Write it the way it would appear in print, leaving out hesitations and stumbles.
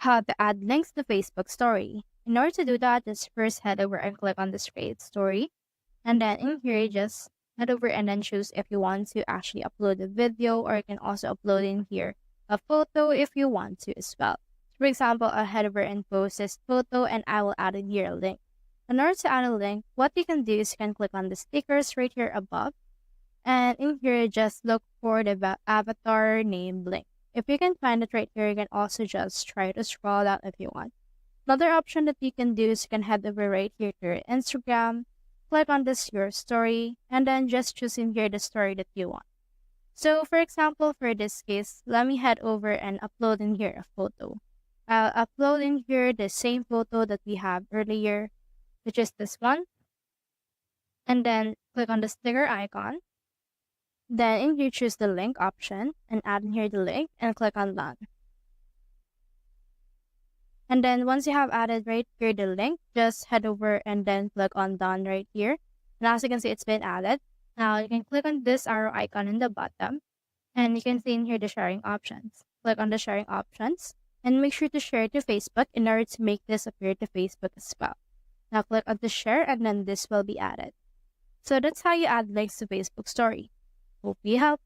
how to add links to Facebook story. In order to do that, just first head over and click on this create story. And then in here, just head over and then choose if you want to actually upload a video, or you can also upload in here a photo if you want to as well. For example, I'll head over and post this photo and I will add in here a link. In order to add a link, what you can do is you can click on the stickers right here above. And in here, just look for the avatar name link. If you can find it right here, you can also just try to scroll down if you want. Another option that you can do is you can head over right here to your Instagram, click on this your story, and then just choose in here the story that you want. So for example, for this case, let me head over and upload in here a photo. I'll upload in here the same photo that we have earlier, which is this one. And then click on the sticker icon. Then in here, choose the link option and add in here the link and click on done. And then once you have added right here the link, just head over and then click on done right here. And as you can see, it's been added. Now you can click on this arrow icon in the bottom and you can see in here the sharing options. Click on the sharing options and make sure to share it to Facebook in order to make this appear to Facebook as well. Now click on the share and then this will be added. So that's how you add links to Facebook story. Hope you help.